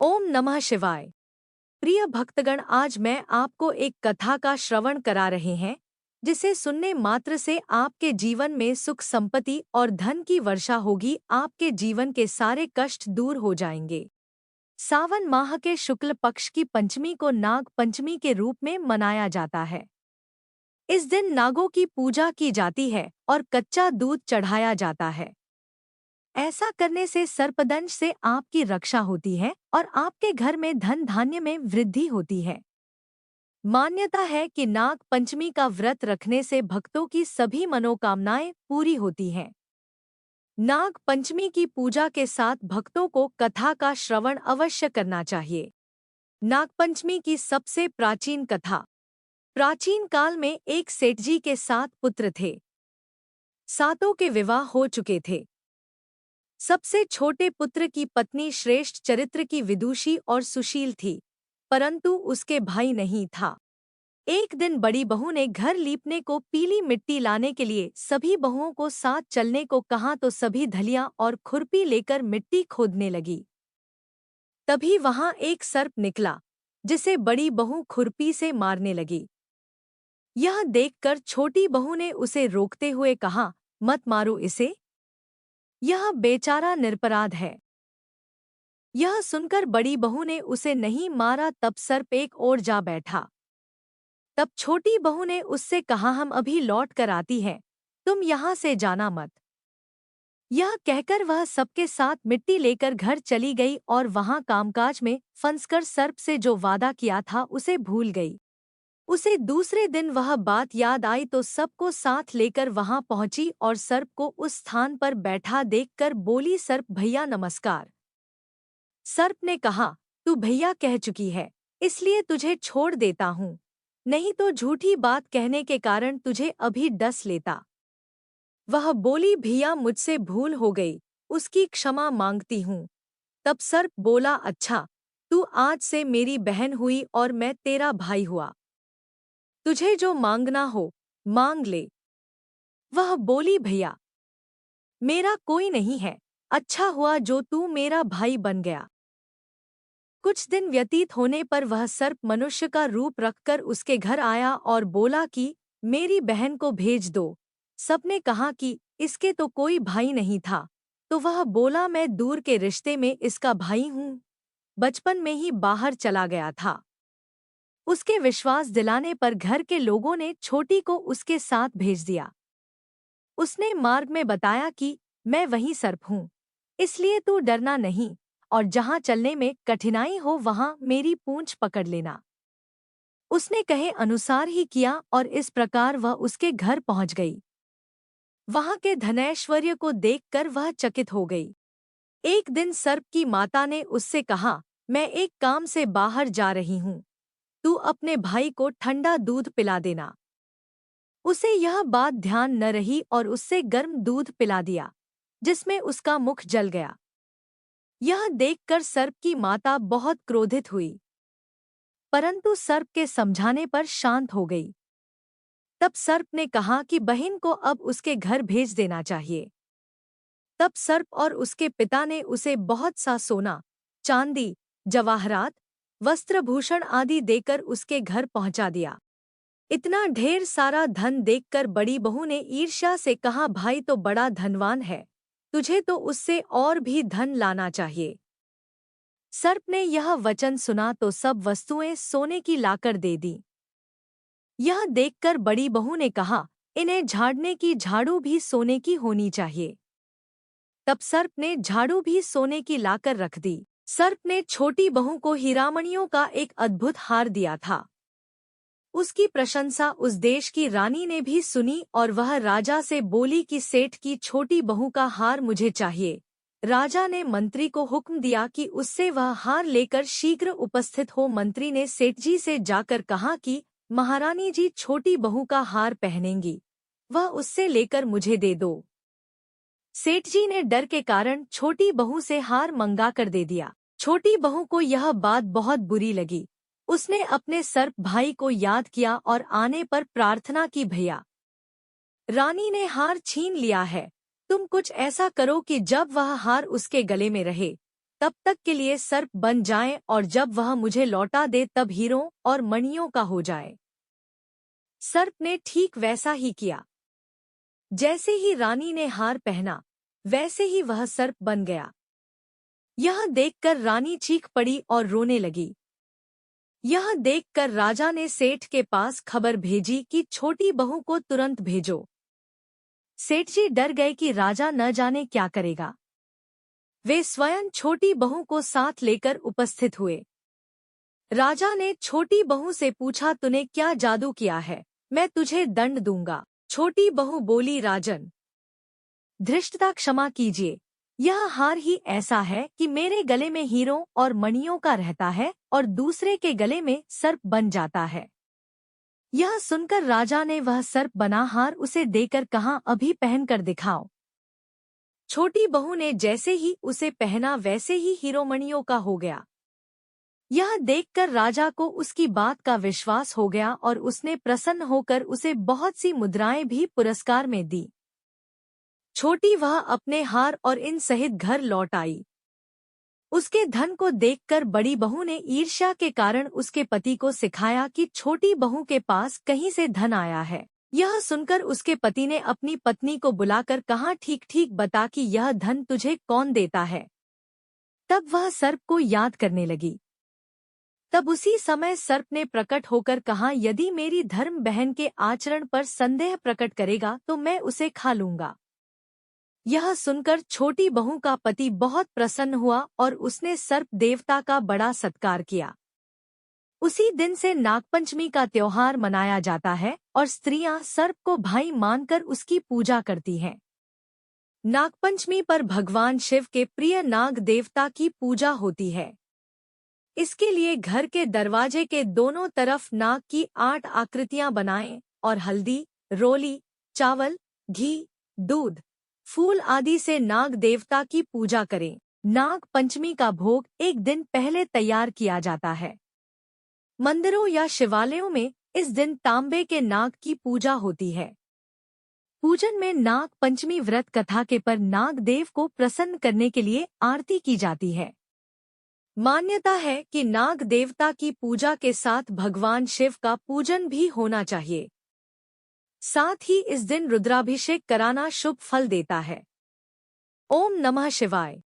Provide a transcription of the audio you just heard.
ओम नमः शिवाय। प्रिय भक्तगण, आज मैं आपको एक कथा का श्रवण करा रहे हैं जिसे सुनने मात्र से आपके जीवन में सुख संपत्ति और धन की वर्षा होगी। आपके जीवन के सारे कष्ट दूर हो जाएंगे। सावन माह के शुक्ल पक्ष की पंचमी को नाग पंचमी के रूप में मनाया जाता है। इस दिन नागों की पूजा की जाती है और कच्चा दूध चढ़ाया जाता है। ऐसा करने से सर्पदंश से आपकी रक्षा होती है और आपके घर में धन धान्य में वृद्धि होती है। मान्यता है कि नाग पंचमी का व्रत रखने से भक्तों की सभी मनोकामनाएं पूरी होती हैं। नाग पंचमी की पूजा के साथ भक्तों को कथा का श्रवण अवश्य करना चाहिए। नागपंचमी की सबसे प्राचीन कथा। प्राचीन काल में एक सेठजी के 7 पुत्र थे। सातों के विवाह हो चुके थे। सबसे छोटे पुत्र की पत्नी श्रेष्ठ चरित्र की विदुषी और सुशील थी, परंतु उसके भाई नहीं था। एक दिन बड़ी बहू ने घर लीपने को पीली मिट्टी लाने के लिए सभी बहुओं को साथ चलने को कहा तो सभी धलिया और खुरपी लेकर मिट्टी खोदने लगी। तभी वहां एक सर्प निकला, जिसे बड़ी बहू खुरपी से मारने लगी। यह देखकर छोटी बहू ने उसे रोकते हुए कहा, मत मारो इसे, यह बेचारा निरपराध है। यह सुनकर बड़ी बहू ने उसे नहीं मारा। तब सर्प एक ओर जा बैठा। तब छोटी बहू ने उससे कहा, हम अभी लौट कर आती हैं, तुम यहाँ से जाना मत। यह कहकर वह सबके साथ मिट्टी लेकर घर चली गई और वहां कामकाज में फंसकर सर्प से जो वादा किया था उसे भूल गई। उसे दूसरे दिन वह बात याद आई तो सबको साथ लेकर वहां पहुंची और सर्प को उस स्थान पर बैठा देखकर बोली, सर्प भैया नमस्कार। सर्प ने कहा, तू भैया कह चुकी है, इसलिए तुझे छोड़ देता हूँ, नहीं तो झूठी बात कहने के कारण तुझे अभी डस लेता। वह बोली, भैया मुझसे भूल हो गई, उसकी क्षमा मांगती हूँ। तब सर्प बोला, अच्छा, तू आज से मेरी बहन हुई और मैं तेरा भाई हुआ। तुझे जो मांगना हो मांग ले। वह बोली, भैया मेरा कोई नहीं है, अच्छा हुआ जो तू मेरा भाई बन गया। कुछ दिन व्यतीत होने पर वह सर्प मनुष्य का रूप रखकर उसके घर आया और बोला कि मेरी बहन को भेज दो। सबने कहा कि इसके तो कोई भाई नहीं था, तो वह बोला, मैं दूर के रिश्ते में इसका भाई हूँ, बचपन में ही बाहर चला गया था। उसके विश्वास दिलाने पर घर के लोगों ने छोटी को उसके साथ भेज दिया। उसने मार्ग में बताया कि मैं वही सर्प हूँ, इसलिए तू डरना नहीं और जहाँ चलने में कठिनाई हो वहाँ मेरी पूंछ पकड़ लेना। उसने कहे अनुसार ही किया और इस प्रकार वह उसके घर पहुँच गई। वहाँ के धनैश्वर्य को देखकर वह चकित हो गई। एक दिन सर्प की माता ने उससे कहा, मैं एक काम से बाहर जा रही हूँ, तू अपने भाई को ठंडा दूध पिला देना। उसे यह बात ध्यान न रही और उससे गर्म दूध पिला दिया, जिसमें उसका मुख जल गया। यह देखकर सर्प की माता बहुत क्रोधित हुई, परंतु सर्प के समझाने पर शांत हो गई। तब सर्प ने कहा कि बहन को अब उसके घर भेज देना चाहिए। तब सर्प और उसके पिता ने उसे बहुत सा सोना, चांदी, जवाहरात, वस्त्रभूषण आदि देकर उसके घर पहुंचा दिया। इतना ढेर सारा धन देखकर बड़ी बहू ने ईर्ष्या से कहा, भाई तो बड़ा धनवान है, तुझे तो उससे और भी धन लाना चाहिए। सर्प ने यह वचन सुना तो सब वस्तुएं सोने की लाकर दे दी। यह देखकर बड़ी बहू ने कहा, इन्हें झाड़ने की झाड़ू भी सोने की होनी चाहिए। तब सर्प ने झाड़ू भी सोने की लाकर रख दी। सर्प ने छोटी बहू को हीरामणियों का एक अद्भुत हार दिया था। उसकी प्रशंसा उस देश की रानी ने भी सुनी और वह राजा से बोली कि सेठ की छोटी बहू का हार मुझे चाहिए। राजा ने मंत्री को हुक्म दिया कि उससे वह हार लेकर शीघ्र उपस्थित हो। मंत्री ने सेठ जी से जाकर कहा कि महारानी जी छोटी बहू का हार पहनेंगी, वह उससे लेकर मुझे दे दो। सेठ जी ने डर के कारण छोटी बहू से हार मंगा कर दे दिया। छोटी बहू को यह बात बहुत बुरी लगी। उसने अपने सर्प भाई को याद किया और आने पर प्रार्थना की, भैया रानी ने हार छीन लिया है, तुम कुछ ऐसा करो कि जब वह हार उसके गले में रहे तब तक के लिए सर्प बन जाए और जब वह मुझे लौटा दे तब हीरों और मणियों का हो जाए। सर्प ने ठीक वैसा ही किया। जैसे ही रानी ने हार पहना वैसे ही वह सर्प बन गया। यह देखकर रानी चीख पड़ी और रोने लगी। यह देखकर राजा ने सेठ के पास खबर भेजी कि छोटी बहू को तुरंत भेजो। सेठ जी डर गए कि राजा न जाने क्या करेगा। वे स्वयं छोटी बहू को साथ लेकर उपस्थित हुए। राजा ने छोटी बहू से पूछा, तूने क्या जादू किया है? मैं तुझे दंड दूंगा। छोटी बहू बोली, राजन धृष्टता क्षमा कीजिए, यह हार ही ऐसा है कि मेरे गले में हीरों और मणियों का रहता है और दूसरे के गले में सर्प बन जाता है। यह सुनकर राजा ने वह सर्प बना हार उसे देकर कहा, अभी पहन कर दिखाओ। छोटी बहू ने जैसे ही उसे पहना वैसे ही हीरोमणियों का हो गया। यह देखकर राजा को उसकी बात का विश्वास हो गया और उसने प्रसन्न होकर उसे बहुत सी मुद्राएं भी पुरस्कार में दी। छोटी वह अपने हार और इन सहित घर लौट आई। उसके धन को देखकर बड़ी बहू ने ईर्ष्या के कारण उसके पति को सिखाया कि छोटी बहू के पास कहीं से धन आया है। यह सुनकर उसके पति ने अपनी पत्नी को बुलाकर कहा, ठीक ठीक बता कि यह धन तुझे कौन देता है। तब वह सर्प को याद करने लगी। तब उसी समय सर्प ने प्रकट होकर कहा, यदि मेरी धर्म बहन के आचरण पर संदेह प्रकट करेगा तो मैं उसे खा लूंगा। यह सुनकर छोटी बहू का पति बहुत प्रसन्न हुआ और उसने सर्प देवता का बड़ा सत्कार किया। उसी दिन से नागपंचमी का त्योहार मनाया जाता है और स्त्रियां सर्प को भाई मानकर उसकी पूजा करती हैं। नागपंचमी पर भगवान शिव के प्रिय नाग देवता की पूजा होती है। इसके लिए घर के दरवाजे के दोनों तरफ नाग की 8 आकृतियां बनाएं और हल्दी, रोली, चावल, घी, दूध, फूल आदि से नाग देवता की पूजा करें। नाग पंचमी का भोग एक दिन पहले तैयार किया जाता है। मंदिरों या शिवालयों में इस दिन तांबे के नाग की पूजा होती है। पूजन में नाग पंचमी व्रत कथा के पर नाग देव को प्रसन्न करने के लिए आरती की जाती है। मान्यता है कि नाग देवता की पूजा के साथ भगवान शिव का पूजन भी होना चाहिए। साथ ही इस दिन रुद्राभिषेक कराना शुभ फल देता है। ओम नमः शिवाय।